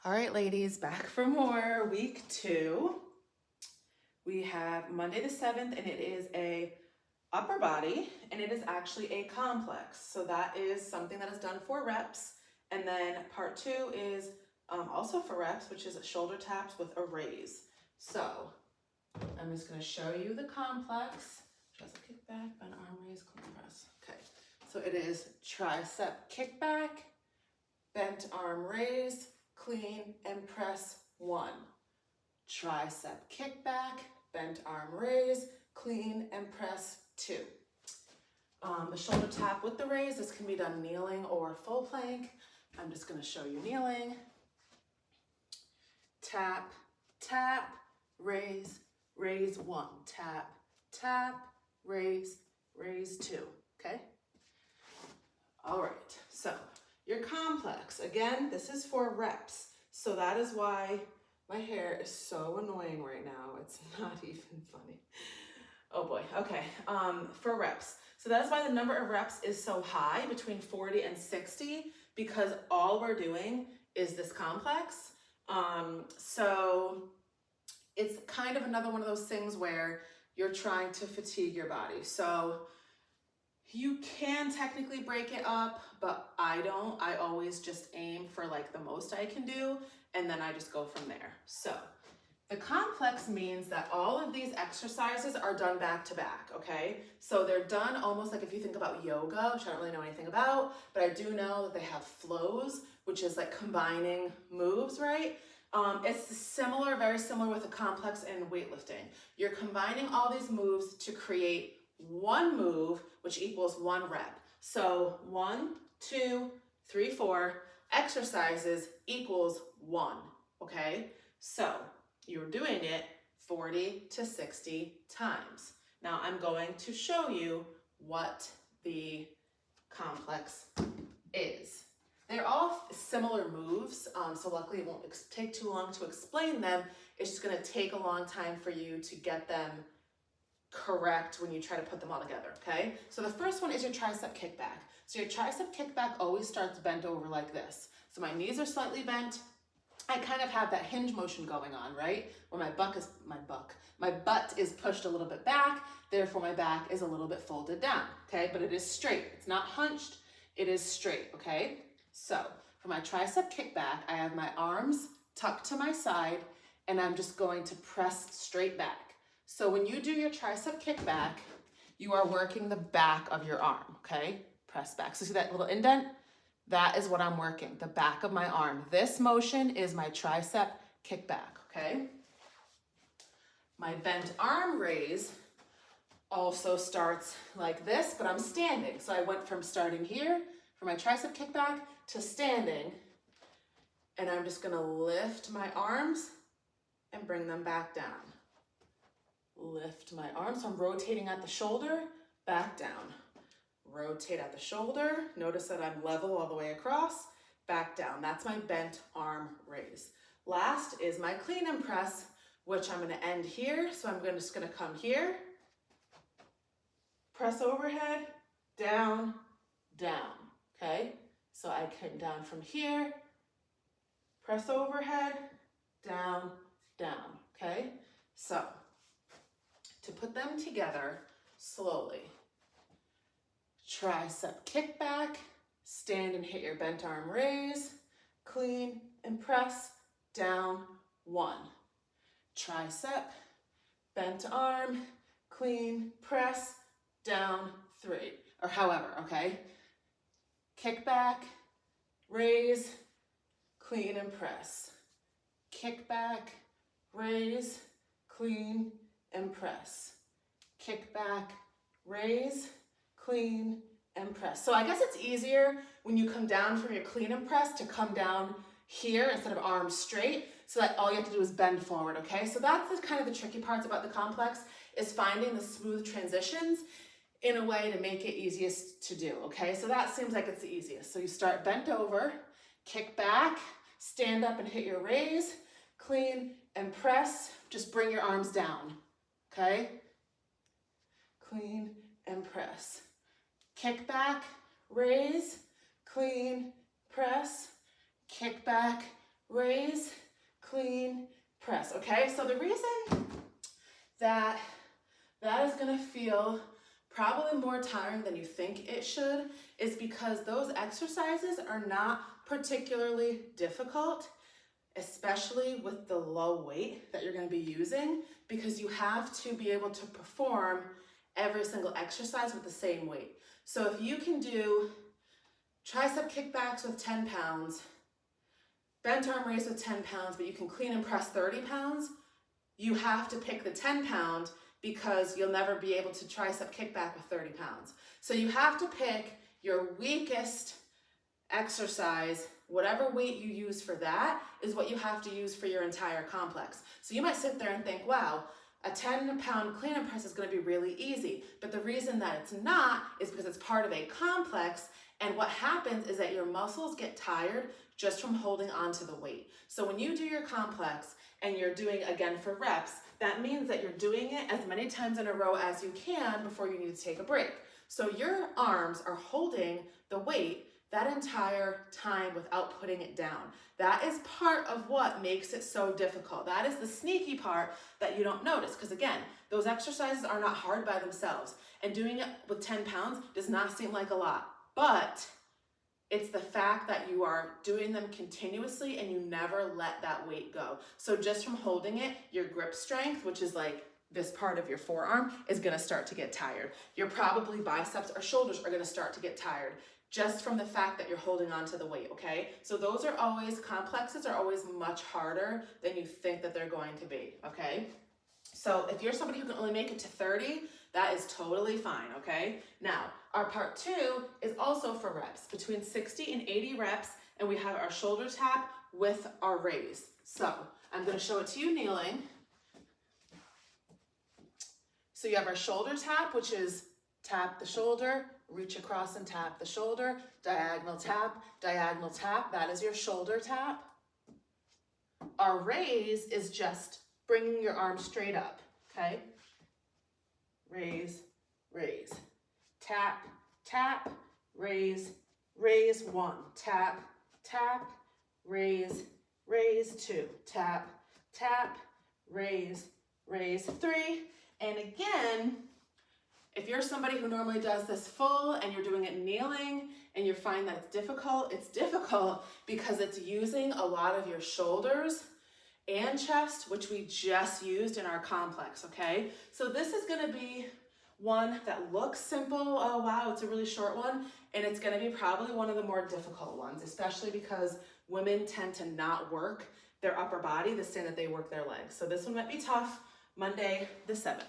All right, ladies, back for more. Week 2. We have Monday the 7th, and it is a upper body, and it is actually a complex. So that is something that is done for reps. And then part 2 is also for reps, which is shoulder taps with a raise. So I'm just going to show you the complex. Tricep kickback, bent arm raise, clean press. Okay, so it is tricep kickback, bent arm raise, clean and press 1. Tricep kickback, bent arm raise, clean and press 2. The shoulder tap with the raise, this can be done kneeling or full plank. I'm just going to show you kneeling. Tap, tap, raise, raise 1. Tap, tap, raise, raise 2. Okay? All right, so your complex, again, this is for reps. So that is why my hair is so annoying right now. It's not even funny. Oh boy, okay, for reps. So that is why the number of reps is so high, between 40 and 60, because all we're doing is this complex. So it's kind of another one of those things where you're trying to fatigue your body. So you can technically break it up, but I don't. I always just aim for like the most I can do, and then I just go from there. So the complex means that all of these exercises are done back to back, okay? So they're done almost like if you think about yoga, which I don't really know anything about, but I do know that they have flows, which is like combining moves, right? It's similar, very similar with a complex in weightlifting. You're combining all these moves to create one move, which equals 1 rep. So 1, 2, 3, 4 exercises equals 1, okay? So you're doing it 40 to 60 times. Now I'm going to show you what the complex is. They're all similar moves, so luckily it won't take too long to explain them. It's just gonna take a long time for you to get them correct when you try to put them all together, okay? So the first one is your tricep kickback. So your tricep kickback always starts bent over like this. So my knees are slightly bent. I kind of have that hinge motion going on, right? Where my butt is pushed a little bit back, therefore my back is a little bit folded down, okay? But it is straight, it's not hunched, it is straight, okay? So for my tricep kickback, I have my arms tucked to my side, and I'm just going to press straight back. So when you do your tricep kickback, you are working the back of your arm, okay? Press back. So see that little indent? That is what I'm working, the back of my arm. This motion is my tricep kickback, okay? My bent arm raise also starts like this, but I'm standing. So I went from starting here for my tricep kickback to standing, and I'm just gonna lift my arms and bring them back down. Lift my arms, so I'm rotating at the shoulder, back down. Rotate at the shoulder, notice that I'm level all the way across, back down. That's my bent arm raise. Last is my clean and press, which I'm gonna end here. So I'm just gonna come here, press overhead, down, down, okay? So I come down from here, press overhead, down, down, okay? So to put them together slowly, tricep kickback, stand and hit your bent arm raise, clean and press, down, 1. Tricep, bent arm, clean, press, down, 3. Or however, okay? Kickback, raise, clean and press. Kickback, raise, clean and press. Kickback, raise, clean and press. So I guess it's easier when you come down from your clean and press to come down here instead of arms straight, so that all you have to do is bend forward, okay? So that's kind of the tricky parts about the complex, is finding the smooth transitions in a way to make it easiest to do, okay? So that seems like it's the easiest. So you start bent over, kick back, stand up and hit your raise, clean and press, just bring your arms down, okay? Clean and press. Kick back, raise, clean, press, kick back, raise, clean, press, okay? So the reason that is gonna feel probably more tiring than you think it should is because those exercises are not particularly difficult, especially with the low weight that you're gonna be using, because you have to be able to perform every single exercise with the same weight. So if you can do tricep kickbacks with 10 pounds, bent arm raise with 10 pounds, but you can clean and press 30 pounds, you have to pick the 10 pound because you'll never be able to tricep kickback with 30 pounds. So you have to pick your weakest exercise, whatever weight you use for that is what you have to use for your entire complex. So you might sit there and think, wow, a 10-pound clean and press is going to be really easy. But the reason that it's not is because it's part of a complex, and what happens is that your muscles get tired just from holding on to the weight. So when you do your complex and you're doing again for reps, that means that you're doing it as many times in a row as you can before you need to take a break. So your arms are holding the weight that entire time without putting it down. That is part of what makes it so difficult. That is the sneaky part that you don't notice, because again, those exercises are not hard by themselves, and doing it with 10 pounds does not seem like a lot, but it's the fact that you are doing them continuously and you never let that weight go. So just from holding it, your grip strength, which is like this part of your forearm, is gonna start to get tired. Your probably biceps or shoulders are gonna start to get tired just from the fact that you're holding on to the weight, okay? So those are always, complexes are always much harder than you think that they're going to be, okay? So if you're somebody who can only make it to 30, that is totally fine, okay? Now, our part 2 is also for reps, between 60 and 80 reps, and we have our shoulder tap with our raise. So I'm gonna show it to you kneeling. So you have our shoulder tap, which is tap the shoulder, reach across and tap the shoulder, diagonal tap, that is your shoulder tap. Our raise is just bringing your arm straight up, okay? Raise, raise, tap, tap, raise, raise 1, tap, tap, raise, raise 2, tap, tap, raise, raise 3, and again, if you're somebody who normally does this full and you're doing it kneeling and you find that it's difficult because it's using a lot of your shoulders and chest, which we just used in our complex, okay? So this is gonna be one that looks simple, oh wow, it's a really short one, and it's gonna be probably one of the more difficult ones, especially because women tend to not work their upper body the same that they work their legs. So this one might be tough, Monday the 7th.